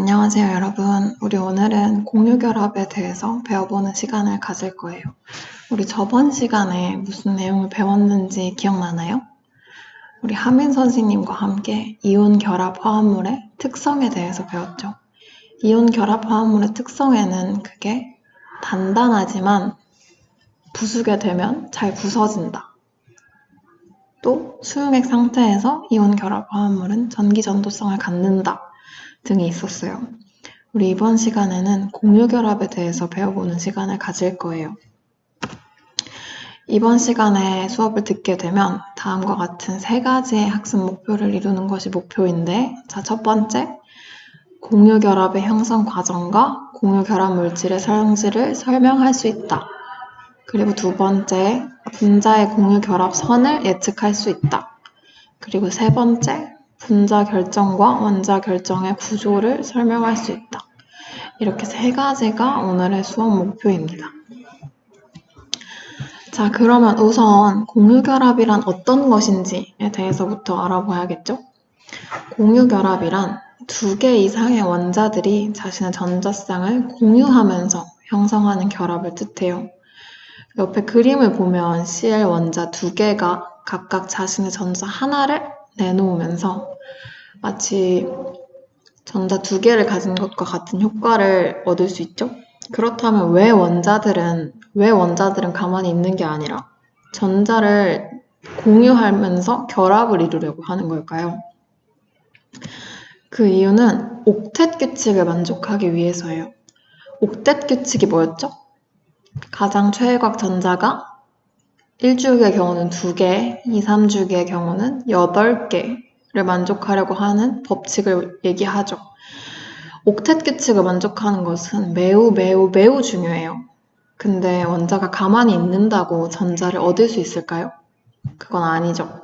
안녕하세요, 여러분. 우리 오늘은 공유결합에 대해서 배워보는 시간을 가질 거예요. 우리 저번 시간에 무슨 내용을 배웠는지 기억나나요? 우리 하민 선생님과 함께 이온결합 화합물의 특성에 대해서 배웠죠. 이온결합 화합물의 특성에는 그게 단단하지만 부수게 되면 잘 부서진다. 또 수용액 상태에서 이온결합 화합물은 전기전도성을 갖는다. 등이 있었어요. 우리 이번 시간에는 공유결합에 대해서 배워보는 시간을 가질 거예요. 이번 시간에 수업을 듣게 되면 다음과 같은 3가지의 학습 목표를 이루는 것이 목표인데, 첫 번째, 공유결합의 형성 과정과 공유결합 물질의 성질을 설명할 수 있다. 그리고 2번째, 분자의 공유결합 선을 예측할 수 있다. 그리고 3번째, 분자 결정과 원자 결정의 구조를 설명할 수 있다. 이렇게 3가지가 오늘의 수업 목표입니다. 자, 그러면 우선 공유결합이란 어떤 것인지에 대해서부터 알아봐야겠죠? 공유결합이란 2개 이상의 원자들이 자신의 전자쌍을 공유하면서 형성하는 결합을 뜻해요. 옆에 그림을 보면 Cl 원자 2개가 각각 자신의 전자 하나를 내놓으면서 마치 전자 2개를 가진 것과 같은 효과를 얻을 수 있죠? 그렇다면 왜 원자들은 가만히 있는 게 아니라 전자를 공유하면서 결합을 이루려고 하는 걸까요? 그 이유는 옥텟 규칙을 만족하기 위해서예요. 옥텟 규칙이 뭐였죠? 가장 최일각 전자가 1주기의 경우는 2개, 2, 3주기의 경우는 8개를 만족하려고 하는 법칙을 얘기하죠. 옥텟 규칙을 만족하는 것은 매우 중요해요. 근데 원자가 가만히 있는다고 전자를 얻을 수 있을까요? 그건 아니죠.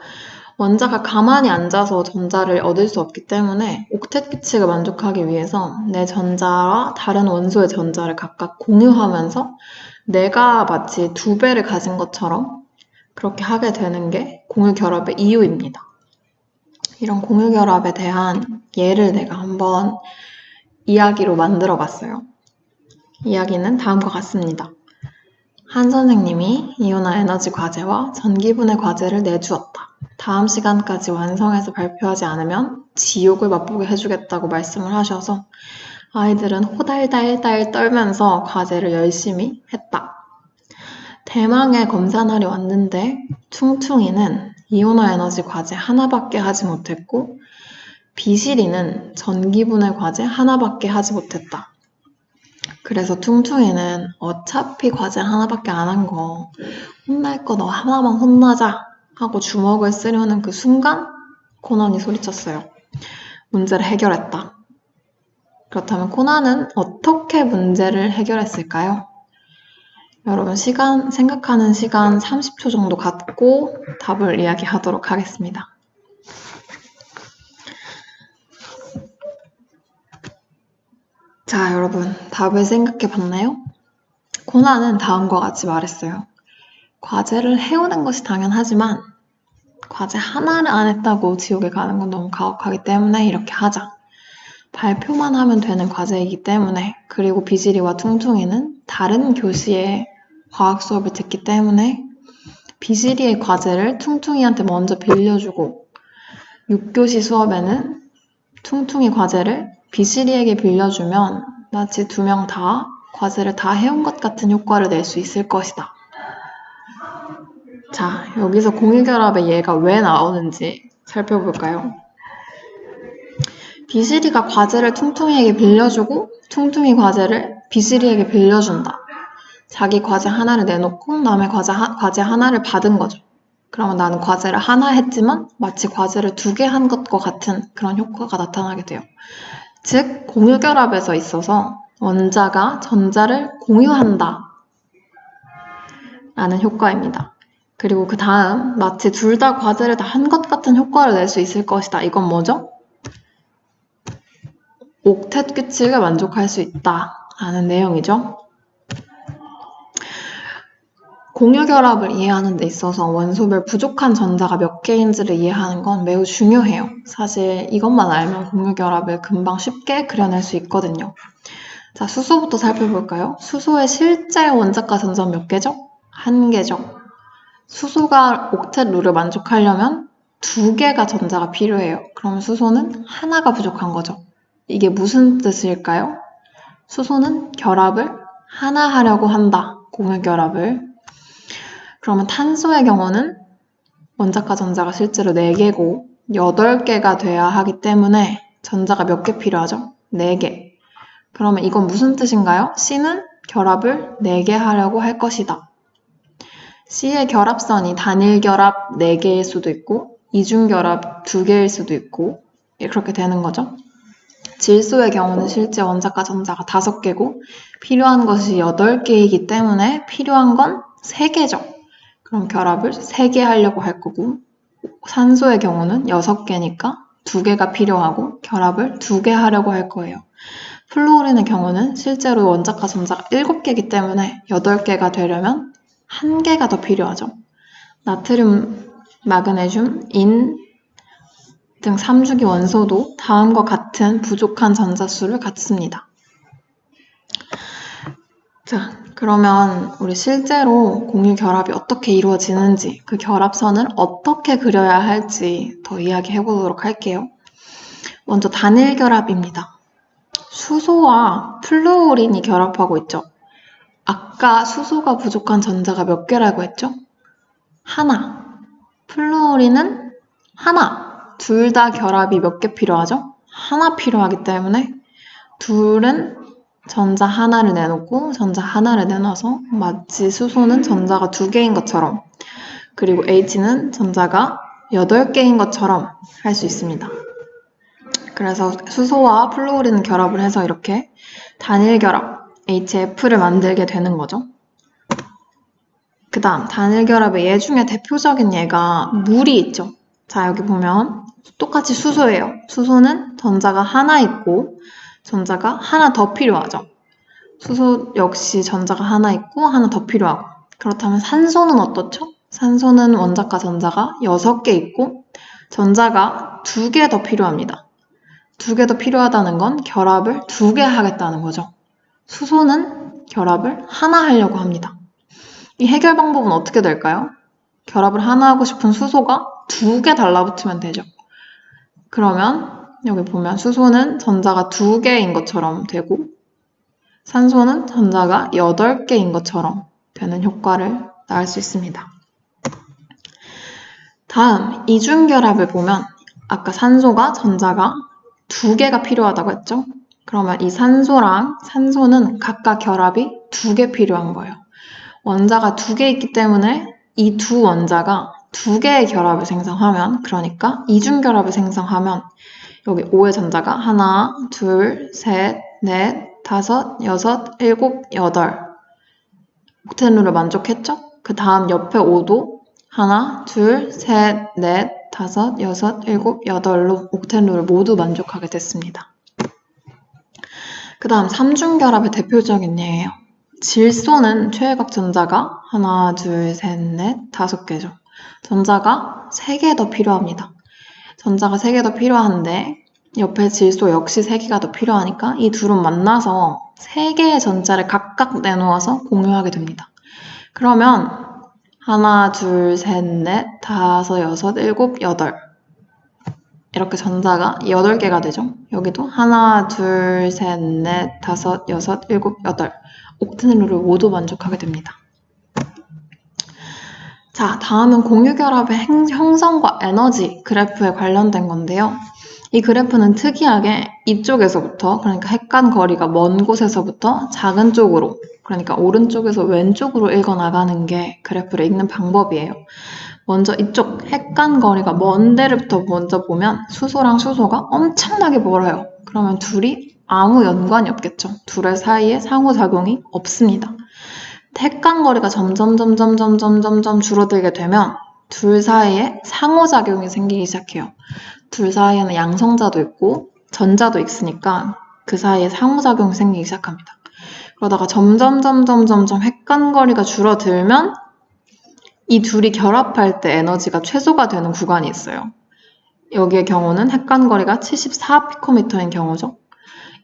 원자가 가만히 앉아서 전자를 얻을 수 없기 때문에 옥텟 규칙을 만족하기 위해서 내 전자와 다른 원소의 전자를 각각 공유하면서 내가 마치 2배를 가진 것처럼 그렇게 하게 되는 게 공유결합의 이유입니다. 이런 공유결합에 대한 예를 내가 한번 이야기로 만들어 봤어요. 이야기는 다음과 같습니다. 한 선생님이 이온화 에너지 과제와 전기분해 과제를 내주었다. 다음 시간까지 완성해서 발표하지 않으면 지옥을 맛보게 해주겠다고 말씀을 하셔서 아이들은 호달달달 떨면서 과제를 열심히 했다. 대망의 검사날이 왔는데 퉁퉁이는 이온화 에너지 과제 하나밖에 하지 못했고 비실이는 전기분해 과제 하나밖에 하지 못했다. 그래서 퉁퉁이는 어차피 과제 하나밖에 안 한 거 혼날 거 너 하나만 혼나자 하고 주먹을 쓰려는 그 순간 코난이 소리쳤어요. 문제를 해결했다. 그렇다면 코난은 어떻게 문제를 해결했을까요? 여러분 생각하는 시간 30초 정도 갖고 답을 이야기하도록 하겠습니다. 자, 여러분 답을 생각해 봤나요? 코난은 다음과 같이 말했어요. 과제를 해오는 것이 당연하지만 과제 하나를 안 했다고 지옥에 가는 건 너무 가혹하기 때문에 이렇게 하자. 발표만 하면 되는 과제이기 때문에, 그리고 비실이와 퉁퉁이는 다른 교시에 과학 수업을 듣기 때문에 비실이의 과제를 퉁퉁이한테 먼저 빌려주고 6교시 수업에는 퉁퉁이 과제를 비실이에게 빌려주면 마치 2명 다 과제를 다 해온 것 같은 효과를 낼 수 있을 것이다. 자, 여기서 공유결합의 예가 왜 나오는지 살펴볼까요? 비실이가 과제를 퉁퉁이에게 빌려주고 퉁퉁이 과제를 비실이에게 빌려준다. 자기 과제 하나를 내놓고 남의 과제 하나를 받은 거죠. 그러면 나는 과제를 하나 했지만 마치 과제를 2개 한 것과 같은 그런 효과가 나타나게 돼요. 즉, 공유결합에서 있어서 원자가 전자를 공유한다 라는 효과입니다. 그리고 그 다음 마치 둘 다 과제를 다 한 것 같은 효과를 낼 수 있을 것이다. 이건 뭐죠? 옥텟 규칙을 만족할 수 있다 라는 내용이죠. 공유결합을 이해하는 데 있어서 원소별 부족한 전자가 몇 개인지를 이해하는 건 매우 중요해요. 사실 이것만 알면 공유결합을 금방 쉽게 그려낼 수 있거든요. 자, 수소부터 살펴볼까요? 수소의 실제 원자가 전자는 몇 개죠? 1개죠. 수소가 옥텟 룰을 만족하려면 2개가 전자가 필요해요. 그러면 수소는 하나가 부족한 거죠. 이게 무슨 뜻일까요? 수소는 결합을 하나 하려고 한다. 공유결합을. 그러면 탄소의 경우는 원자과 전자가 실제로 4개고 8개가 돼야 하기 때문에 전자가 몇 개 필요하죠? 4개. 그러면 이건 무슨 뜻인가요? C는 결합을 4개 하려고 할 것이다. C의 결합선이 단일 결합 4개일 수도 있고 이중결합 2개일 수도 있고 그렇게 되는 거죠. 질소의 경우는 실제 원자과 전자가 5개고 필요한 것이 8개이기 때문에 필요한 건 3개죠. 그럼 결합을 3개 하려고 할 거고 산소의 경우는 6개니까 2개가 필요하고 결합을 2개 하려고 할 거예요. 플루오린의 경우는 실제로 원자과 전자가 7개이기 때문에 8개가 되려면 1개가 더 필요하죠. 나트륨, 마그네슘, 인 등 3주기 원소도 다음과 같은 부족한 전자수를 갖습니다. 자, 그러면 우리 실제로 공유결합이 어떻게 이루어지는지 그 결합선을 어떻게 그려야 할지 더 이야기해 보도록 할게요. 먼저 단일결합입니다. 수소와 플루오린이 결합하고 있죠. 아까 수소가 부족한 전자가 몇 개라고 했죠? 하나. 플루오린은 하나. 둘 다 결합이 몇 개 필요하죠? 하나 필요하기 때문에 둘은 전자 하나를 내놓고 전자 하나를 내놔서 마치 수소는 전자가 2개인 것처럼 그리고 H는 전자가 8개인 것처럼 할 수 있습니다. 그래서 수소와 플루오린 결합을 해서 이렇게 단일결합 HF를 만들게 되는 거죠. 그 다음 단일결합의 예 중에 대표적인 예가 물이 있죠. 자, 여기 보면 똑같이 수소예요. 수소는 전자가 하나 있고 전자가 하나 더 필요하죠. 수소 역시 전자가 하나 있고 하나 더 필요하고 그렇다면 산소는 어떻죠? 산소는 원자과 전자가 6개 있고 전자가 2개 더 필요합니다. 2개 더 필요하다는 건 결합을 2개 하겠다는 거죠. 수소는 결합을 하나 하려고 합니다. 이 해결 방법은 어떻게 될까요? 결합을 하나 하고 싶은 수소가 2개 달라붙으면 되죠. 그러면 여기 보면 수소는 전자가 2개인 것처럼 되고 산소는 전자가 8개인 것처럼 되는 효과를 낳을 수 있습니다. 다음 이중결합을 보면 아까 산소가 전자가 2개가 필요하다고 했죠? 그러면 이 산소랑 산소는 각각 결합이 2개 필요한 거예요. 원자가 2개 있기 때문에 이 두 원자가 2개의 결합을 생성하면 그러니까 이중결합을 생성하면 여기 5의 전자가 하나, 둘, 셋, 넷, 5, 6, 7, 8 옥텐룰을 만족했죠? 그 다음 옆에 5도 하나, 둘, 셋, 넷, 5, 6, 7, 8로 옥텐룰을 모두 만족하게 됐습니다. 그 다음 3중결합의 대표적인 예예요. 질소는 최외곽 전자가 하나, 둘, 셋, 넷, 5개죠. 전자가 3개 더 필요합니다. 전자가 3개 더 필요한데 옆에 질소 역시 3개가 더 필요하니까 이 둘은 만나서 3개의 전자를 각각 내놓아서 공유하게 됩니다. 그러면 하나, 둘, 셋, 넷, 5, 6, 7, 8 이렇게 전자가 8개가 되죠. 여기도 하나, 둘, 셋, 넷, 5, 6, 7, 8 옥텐룰을 모두 만족하게 됩니다. 자, 다음은 공유결합의 형성과 에너지 그래프에 관련된 건데요. 이 그래프는 특이하게 이쪽에서부터 그러니까 핵간 거리가 먼 곳에서부터 작은 쪽으로 그러니까 오른쪽에서 왼쪽으로 읽어나가는 게 그래프를 읽는 방법이에요. 먼저 이쪽 핵간 거리가 먼 데부터 먼저 보면 수소랑 수소가 엄청나게 멀어요. 그러면 둘이 아무 연관이 없겠죠. 둘의 사이에 상호작용이 없습니다. 핵간 거리가 점점 줄어들게 되면 둘 사이에 상호작용이 생기기 시작해요. 둘 사이에는 양성자도 있고 전자도 있으니까 그 사이에 상호작용이 생기기 시작합니다. 그러다가 점점 핵간 거리가 줄어들면 이 둘이 결합할 때 에너지가 최소가 되는 구간이 있어요. 여기의 경우는 핵간거리가 74피코미터인 경우죠.